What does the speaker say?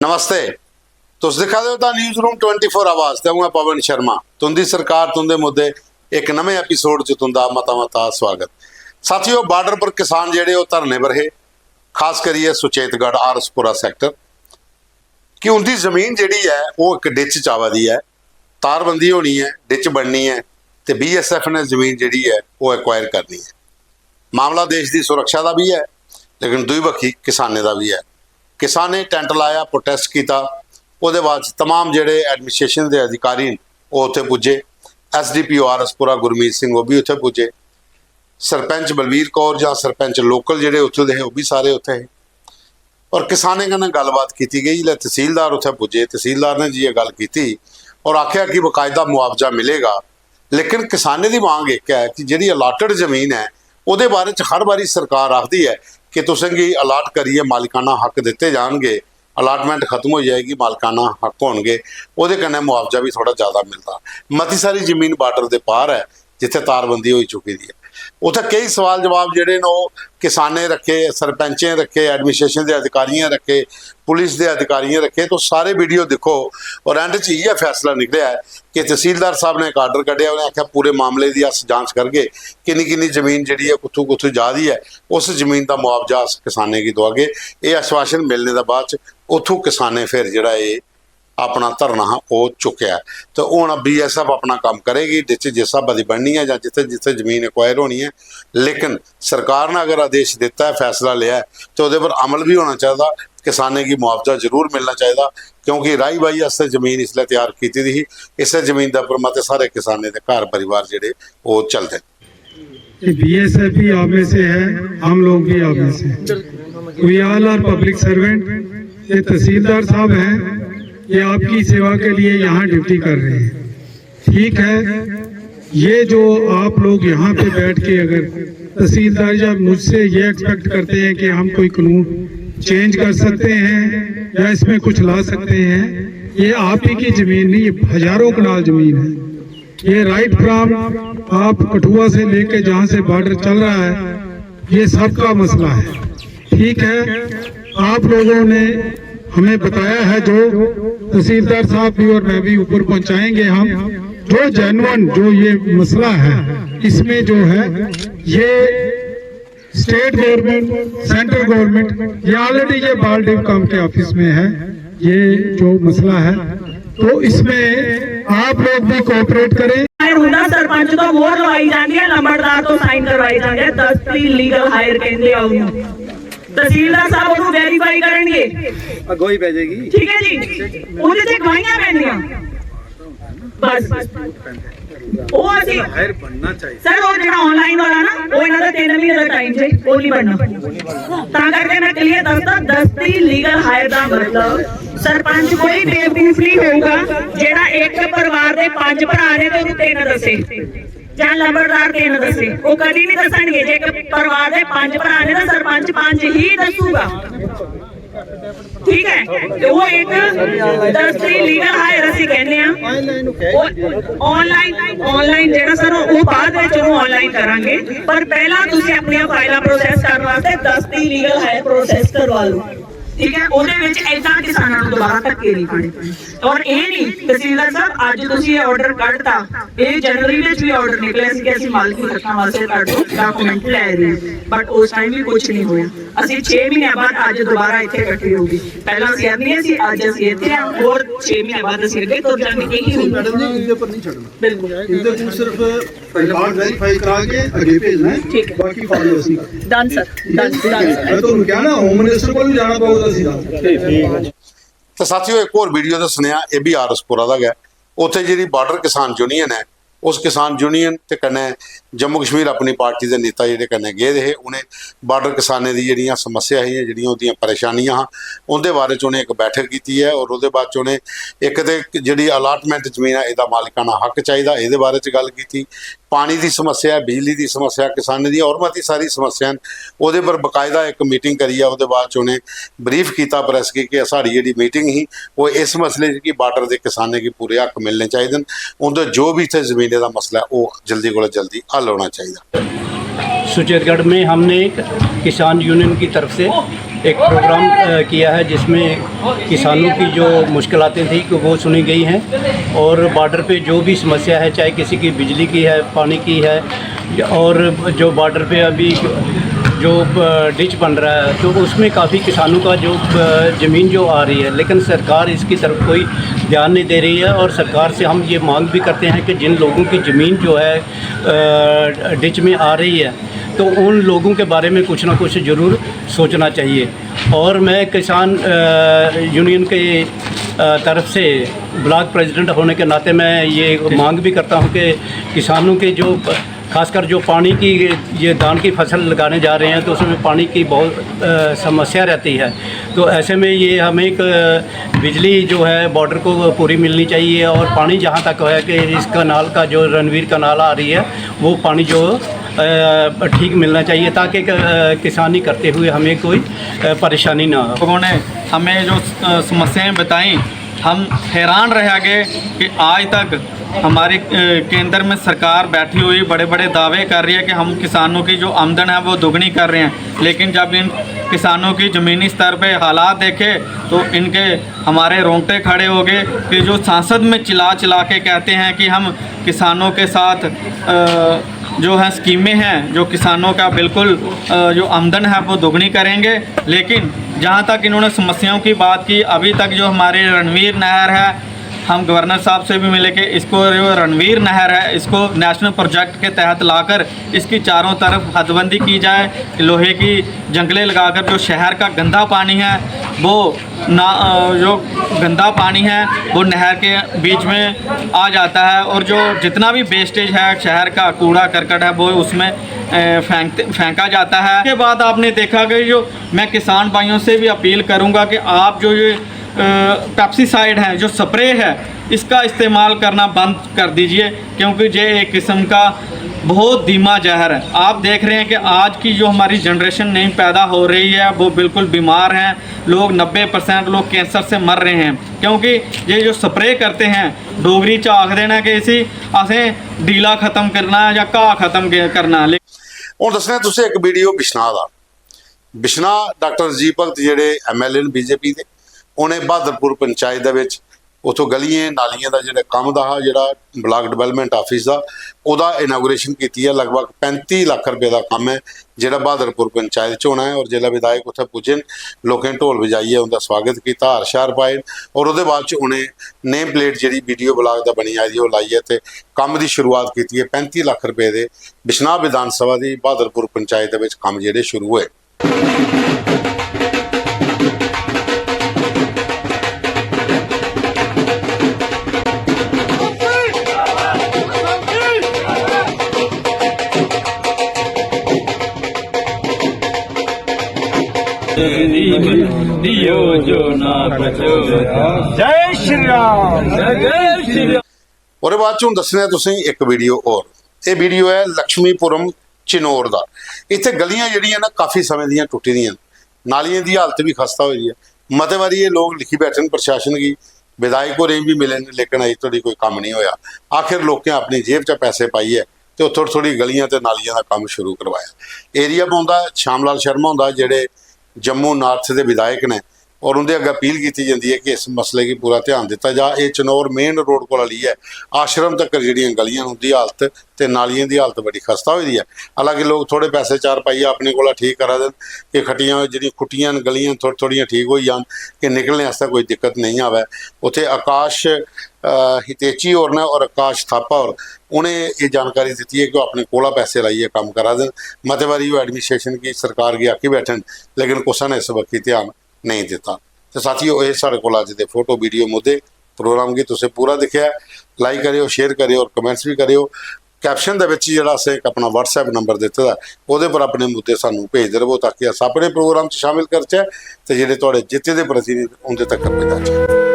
नमस्ते। तुस दिखा दे हो न्यूज़ रूम 24 आवाज़ ते मैं पवन शर्मा। तुंदी सरकार तुंदे मुद्दे एक नवे एपीसोड च तुंदा मता स्वागत। साथियों, बार्डर पर किसान जेडे वो धरने पर है, खास करिए सुचेतगढ़ आरसपुरा सैक्टर कि उनकी जमीन जी है वो एक डिच च आवा दी है, तारबंदी होनी है, डिच बननी है तो BSF ने जमीन जी है वो एक्वायर करनी है। मामला देश की सुरक्षा का भी है लेकिन दुई बखी किसाने का भी है। किसाने टेंट लाया, प्रोटेस्ट किया, उसदे बाद तमाम जेडे एडमिनिस्ट्रेशन के अधिकारी वो उत्थे पुजे, SDPO आरसपुरा गुरमीत सिंह वो भी उत्थे पुजे, सरपंच बलवीर कौर या सरपंच लोकल जेडे उत्थे दे वो भी सारे उत्थे है और किसाने कन्नै गलबात की गई। तहसीलदार उत्थे पुजे, तहसीलदार ने जी ये गल की और आख्या कि बाकायदा मुआवजा मिलेगा, लेकिन किसाने की मांग एक है कि जी अलाटड जमीन है वो बारे हर बारी सरकार आखती है कि तुसेंगी अलाट करिए, मालिकाना हक दिते जाएंगे, अलाटमेंट खत्म हो जाएगी, मालिकाना हक होंगे, वो कन्नै मुआवजा भी थोड़ा ज़्यादा मिलता। मती सारी जमीन बार्डर के पार है जिथे तारबंदी हो चुकी है। उत्थे कई सवाल जवाब जोड़े ने किसाने रखे, सरपंचें रखे, एडमिनिस्ट्रेशन के अधिकारियों रखे, पुलिस के अधिकारियों रखे। तो सारे वीडियो देखो और एंड च यह फैसला निकलिया है कि तहसीलदार साहब ने एक आर्डर कढ़िया, उन्हें आख्या पूरे मामले की अस जांच करके किन्नी जमीन जी है कुत्थों जा रही है, उस जमीन का मुआवजा अस किसाने की दवागे। ये आश्वासन मिलने के बाद उतों किसाने फिर जोड़ा ये अपना धरना वो चुकया है। तो हूँ BSF अपना काम करेगी, डिच जिस हिसाब की बननी है या जिथे जिथे जमीन एक्वायर होनी है, लेकिन सरकार ने अगर आदेश दिता है, फैसला लिया है तो वो पर अमल भी होना चाहिए। किसाने की मुआवजा जरूर मिलना चाहिए क्योंकि राही बाही वास्ते जमीन इसलिए तैयार की थी। इस जमीन के उपर मत सारे किसाने के घर परिवार जोड़े वो चलते। BSF भी आप में से है, हम लोग भी आप में से, we all are public servant. ये तहसीलदार साहब हैं, ये आपकी सेवा के लिए यहाँ ड्यूटी कर रहे हैं, ठीक है। ये जो आप लोग यहाँ पे बैठ के अगर तहसीलदार या मुझसे ये एक्सपेक्ट करते हैं कि हम कोई कानून चेंज कर सकते हैं या इसमें कुछ ला सकते हैं, ये आप ही की जमीन नहीं, ये हजारों कनाल जमीन है। ये राइट फ्रॉम आप कठुआ से लेके जहाँ से बॉर्डर चल रहा है, ये सबका मसला है, ठीक है। आप लोगों ने हमें बताया है, जो तहसीलदार साहब भी और मैं भी ऊपर पहुंचाएंगे हम, जो जेन्युइन जो ये मसला है, इसमें जो है ये स्टेट गवर्नमेंट, सेंट्रल गवर्नमेंट, ये ऑलरेडी ये बालडिवकम के ऑफिस में है ये जो मसला है, तो इसमें आप लोग भी कोऑपरेट करें। सरपंच तो मोहर लवाई जाती है, लंबड़दार तो साइन करवाई जाती है, दस्ती लीगल हायर कहते हैं। तहसीलदार साहब ਉਹਨੂੰ ਵੈਰੀਫਾਈ ਕਰਨਗੇ, ਅਗਵਾਈ ਪੈ ਜਾਏਗੀ, ठीक है जी। ਉਹਦੇ ਤੇ ਗਵਾਹੀਆਂ ਪੈਣੀਆਂ ਬਸ ਉਹ ਅਸੀਂ ਹਾਇਰ ਬਣਨਾ ਚਾਹੀਦਾ। ਸਰ ਉਹ ਜਿਹੜਾ ਆਨਲਾਈਨ ਵਾਲਾ ਨਾ ਉਹ ਇਹਨਾਂ ਦਾ 3 ਮਹੀਨੇ ਦਾ ਟਾਈਮ ਜੇ ਉਹ ਨਹੀਂ ਬਣਨਾ, ਤਾਂ ਕਰਕੇ ਮੈਂ ਕਲੀਅਰ ਦੱਸਦਾ। ਦਸਤੀ ਲੀਗਲ ਹਾਇਰ ਦਾ ਮਤਲਬ ਸਰਪੰਚ ਕੋਈ ਬੇਵਕੂਫ ਨਹੀਂ ਹੋਊਗਾ ਜਿਹੜਾ ਇੱਕ ਪਰਿਵਾਰ ਦੇ 5 ਭਰਾ ਨੇ ਤੇ ਉਹਨੂੰ 3 ਦੱਸੇ ਜਾਂ ਲੰਬੜਦਾਰ 3 ਦੱਸੇ, ਉਹ ਕਦੀ ਨਹੀਂ ਦੱਸਣਗੇ। ਜੇ ਇੱਕ ਪਰਿਵਾਰ ਦੇ 5 ਭਰਾ ਨੇ ਤਾਂ ਸਰਪੰਚ 5 ਹੀ ਦੱਸੂਗਾ, ठीक है। तो वो एक दस्ती लीगल हायर ਅਸੀਂ ਕਹਿੰਦੇ ਆ। ਆਨਲਾਈਨ ਜਿਹੜਾ ਸਰ ਉਹ ਬਾਅਦ ਵਿੱਚ ਉਹਨੂੰ ਆਨਲਾਈਨ ਕਰਾਂਗੇ, ਪਰ ਪਹਿਲਾਂ ਤੁਸੀਂ ਆਪਣੀਆਂ ਫਾਈਲਾਂ ਪ੍ਰੋਸੈਸ ਕਰਨ ਵਾਸਤੇ ਦਸਤੀ ਲੀਗਲ ਹਾयर ਪ੍ਰੋਸੈਸ ਕਰਵਾ ਲਓ, ठीक है। ਉਹਦੇ ਵਿੱਚ ਐਦਾਂ ਕਿਸਾਨਾਂ ਨੂੰ ਦੁਬਾਰਾ ਧੱਕੇ ਨਹੀਂ ਖਾਣੇ ਪੈਣੇ। ਔਰ ਇਹ ਨਹੀਂ ਤਹਿਸੀਲਦਾਰ ਸਾਹਿਬ ਅੱਜ ਤੁਸੀਂ ਇਹ ਆਰਡਰ ਕੱਢਤਾ, ਇਹ ਜਨਵਰੀ ਵਿੱਚ ਵੀ ਆਰਡਰ ਨਿਕਲਿਆ ਸੀ ਕਿ ਅਸੀਂ ਮਾਲਕੀ ਹੱਕਾਂ ਵਾਸਤੇ ਤੁਹਾਡੇ ਡਾਕੂਮੈਂਟ ਲੈ ਰਹੇ ਹਾਂ, ਬਟ ਉਸ ਟਾਈਮ ਵੀ ਕੁਝ ਨਹੀਂ ਹੋਇਆ। ਅਸੀਂ 6 ਮਹੀਨਿਆਂ ਬਾਅਦ ਅੱਜ ਦੁਬਾਰਾ ਇੱਥੇ ਇਕੱਠੇ ਹੋ ਗਏ। ਪਹਿਲਾਂ ਅਸੀਂ ਆਉਂਦੇ ਸੀ, ਅੱਜ ਅਸੀਂ ਇੱਥੇ ਆ, ਹੋਰ 6 ਮਹੀਨਿਆਂ ਬਾਅਦ ਅਸੀਂ ਅੱਗੇ ਤੁਰ ਜਾਵਾਂਗੇ। ਇਹੀ ਹੋਊਗਾ ਮੈਡਮ ਜੀ, ਇਹਦੇ ਉੱਪਰ ਨਹੀਂ ਛੱਡਣਾ, ਬਿਲਕੁਲ ਇਹਦੇ ਕੋਲ ਸਿਰਫ ਰਿਕਾਰਡ ਵੈਰੀਫਾਈ ਕਰਾ ਕੇ ਅੱਗੇ ਭੇਜਣਾ ਹੈ, ਠੀਕ ਹੈ। ਬਾਕੀ ਫਾਲੋ ਅਸੀਂ ਡਨ ਸਰ, ਡਨ ਡਨ। ਮੈਂ ਤੁਹਾਨੂੰ ਕਿਹਾ ਨਾ, ਹੋਮ ਮਿਨਿਸਟਰ ਕੋਲ ਵੀ ਜਾਣਾ ਪਊਗਾ ਸੀਗਾ। तो साथियों, एक और वीडियो तो सुनिया, ये भी आरसपुरा का है। उत्थे जी बार्डर किसान यूनियन है, उस किसान यूनियन ते कन्नै जम्मू कश्मीर अपनी पार्टी के नेता जिहड़े कन्नै गए थे, उन्हें बार्डर किसाने दी जिहड़ियां समस्या है, जिहड़ियां उहदियां परेशानियां हाँ, उहदे बारे च उन्हें एक बैठक की है और उहदे बाद च उन्हें एक तो जिहड़ी अलाटमेंट जमीन है इहदा मालिकाना हक चाहिए, इहदे बारे च गल की। पानी की समस्या, बिजली की समस्या, किसानों दी और मती सारी समस्या उहदे पर बकायदा एक मीटिंग करी है। उहदे बाद च उन्हें ब्रीफ किया प्रेस की कि साड़ी जिहड़ी मीटिंग ही वो इस मसले कि बार्डर के किसाने की पूरे हक मिलने चाहिए, उनके जो भी इतने जमीन का मसला है वो जल्दी को जल्दी हल होना चाहिए। सुचेतगढ़ में हमने एक किसान यूनियन की तरफ से एक प्रोग्राम किया है जिसमें किसानों की जो मुश्किलातें थी कि वो सुनी गई हैं और बॉर्डर पे जो भी समस्या है, चाहे किसी की बिजली की है, पानी की है, और जो बॉर्डर पे अभी जो डिच बन रहा है तो उसमें काफ़ी किसानों का जो ज़मीन जो आ रही है, लेकिन सरकार इसकी तरफ कोई ध्यान नहीं दे रही है। और सरकार से हम ये मांग भी करते हैं कि जिन लोगों की ज़मीन जो है डिच में आ रही है तो उन लोगों के बारे में कुछ ना कुछ ज़रूर सोचना चाहिए। और मैं किसान यूनियन के तरफ से ब्लॉक प्रेसिडेंट होने के नाते मैं ये मांग भी करता हूँ कि किसानों के जो खासकर जो पानी की ये धान की फसल लगाने जा रहे हैं तो उसमें पानी की बहुत समस्या रहती है। तो ऐसे में ये हमें एक बिजली जो है बॉर्डर को पूरी मिलनी चाहिए और पानी जहाँ तक है कि इस कनाल का जो रणवीर कनाल आ रही है वो पानी जो ठीक मिलना चाहिए ताकि किसानी करते हुए हमें कोई परेशानी ना हो। लोगों ने हमें जो समस्याएं बताई, हम हैरान रह गए कि आज तक हमारे केंद्र में सरकार बैठी हुई बड़े बड़े दावे कर रही है कि हम किसानों की जो आमदन है वो दोगुनी कर रहे हैं, लेकिन जब इन किसानों की ज़मीनी स्तर पे हालात देखे तो इनके हमारे रोंगटे खड़े हो गए कि जो सांसद में चिल्ला चिल्ला के कहते हैं कि हम किसानों के साथ जो है स्कीमें हैं जो किसानों का बिल्कुल जो आमदन है वो दोगुनी करेंगे, लेकिन जहाँ तक इन्होंने समस्याओं की बात की, अभी तक जो हमारी रणवीर नहर है, हम गवर्नर साहब से भी मिले कि इसको जो रणवीर नहर है इसको नेशनल प्रोजेक्ट के तहत लाकर इसकी चारों तरफ हदबंदी की जाए, लोहे की जंगलें लगाकर जो शहर का गंदा पानी है वो जो गंदा पानी है वो नहर के बीच में आ जाता है और जो जितना भी वेस्टेज है शहर का कूड़ा करकट है वो उसमें फेंका जाता है। उसके बाद आपने देखा कि जो मैं किसान भाइयों से भी अपील करूंगा कि आप जो ये पेप्सीसाइड है जो स्प्रे है इसका इस्तेमाल करना बंद कर दीजिए, क्योंकि ये एक किस्म का बहुत धीमा जहर है। आप देख रहे हैं कि आज की जो हमारी जनरेशन नई पैदा हो रही है वो बिल्कुल बीमार हैं, लोग 90% लोग कैंसर से मर रहे हैं, क्योंकि ये जो स्प्रे करते हैं डोगरी च आख देना कि इसी असें ढीला ख़त्म करना या घाह ख़त्म करना। ਹੁਣ ਦੱਸਣਾ ਤੁਸੀਂ ਇੱਕ ਵੀਡੀਓ ਬਿਸ਼ਨਾ ਦਾ। ਬਿਸ਼ਨਾ ਡਾਕਟਰ ਜੀ ਭਗਤ ਜਿਹੜੇ MLA ਨੇ BJP ਦੇ, ਉਹਨੇ ਬਹਾਦਰਪੁਰ ਪੰਚਾਇਤ ਦੇ ਵਿੱਚ ਉੱਥੋਂ ਗਲੀਆਂ ਨਾਲੀਆਂ ਦਾ ਜਿਹੜਾ ਕੰਮ ਦਾ ਜਿਹੜਾ ਬਲਾਕ ਡਿਵੈਲਪਮੈਂਟ ਆਫਿਸ ਦਾ ਉਹਦਾ ਇਨਾਗੂਰੇਸ਼ਨ ਕੀਤੀ ਹੈ। ਲਗਭਗ 35 ਲੱਖ ਰੁਪਏ ਦਾ ਕੰਮ ਹੈ ਜਿਹੜਾ ਬਹਾਦਰਪੁਰ ਪੰਚਾਇਤ 'ਚ ਹੋਣਾ ਹੈ। ਔਰ ਜਿਹੜਾ ਵਿਧਾਇਕ ਉੱਥੇ ਪੁੱਜੇ ਲੋਕਾਂ ਨੇ ਢੋਲ ਵਜਾਈਏ ਉਹਦਾ ਸਵਾਗਤ ਕੀਤਾ, ਹਾਰ ਸ਼ਾਰ ਪਾਏ ਔਰ ਉਹਦੇ ਬਾਅਦ 'ਚ ਉਹਨੇ ਨੇਮ ਪਲੇਟ ਜਿਹੜੀ ਵੀਡੀਓ ਬਲਾਕ ਦਾ ਬਣੀ ਆਈ ਉਹ ਲਾਈ ਹੈ ਤੇ ਕੰਮ ਦੀ ਸ਼ੁਰੂਆਤ ਕੀਤੀ ਹੈ। 35 ਲੱਖ ਰੁਪਏ ਦੇ ਬਿਸ਼ਨਾ ਵਿਧਾਨ ਸਭਾ ਦੀ ਬਹਾਦਰਪੁਰ ਪੰਚਾਇਤ ਦੇ ਵਿੱਚ ਕੰਮ ਜਿਹੜੇ ਸ਼ੁਰੂ ਹੋਏ। जय श्री राम, जय श्री राम। ਉਹਦੇ ਬਾਅਦ 'ਚ ਹੁਣ ਦੱਸਣਾ ਤੁਸੀਂ ਇੱਕ ਵੀਡੀਓ ਹੋਰ। ਇਹ ਵੀਡੀਓ ਹੈ ਲక్ష్ਮੀਪੁਰਮ ਚਨੌਰ ਦਾ। ਇੱਥੇ ਗਲੀਆਂ ਜਿਹੜੀਆਂ ਨਾ ਕਾਫੀ ਸਮੇਂ ਦੀਆਂ ਟੁੱਟੀ ਦੀਆਂ, ਨਾਲੀਆਂ ਦੀ ਹਾਲਤ ਵੀ ਖਸਤਾ ਹੋਈ ਹੈ। ਮਤੇ ਵਾਰੀ ਇਹ ਲੋਕ ਲਿਖੀ ਬੈਠੇ ਨੇ ਪ੍ਰਸ਼ਾਸਨ की, विधायक होरें भी मिले लेकिन अजे तोड़ी कोई काम नहीं होया। आखिर लोगों अपनी जेब च पैसे पाई है तो थोड़ी थोड़ी गलियां ते नालियां का काम शुरू करवाया। एरिया पाउंदा श्यामलाल शर्मा हुंदा जिहड़े जम्मू नॉर्थ के विधायक ने और उनके अगे अपील की जाती है कि इस मसले की पूरा ध्यान दिता जा। ये चनौर मेन रोड को ली है, आश्रम तक जिहड़ियां गलियां उनकी हालत ते नालियां की हालत बड़ी खस्ता हुई है। हालांकि लोग थोड़े पैसे चार पाइए अपने को ठीक करा देन कि खट्टियां जिहड़ियां खुट्टियां गलियां थोड़ियां ठीक हो जान कि निकलने वास्ते कोई दिक्कत नहीं आवे। उत्थे आकाश हितेची और ने और आकाश थापा और उन्हें ये जानकारी दी है कि अपने कोला पैसे लाइए काम करा दें। मते बारी वो एडमिनिस्ट्रेशन की सरकार की आकी बैठन लेकिन कुछ ने इस वक्त ध्यान नहीं दिता। तो साथियों ये सारे को अज के फोटो वीडियो मुद्दे प्रोग्राम की तुसें पूरा दिखा, लाइक करियो, शेयर करियो और कमेंट्स भी करियो। कैप्शन जो असें एक अपना WhatsApp नंबर दिता वो पर अपने मुद्दे सानू भेजते रहो ताकि अस अपने प्रोग्राम शामिल करचे तो जोड़े थोड़े जिते के प्रतिनिधि उनके तक पहुँचा।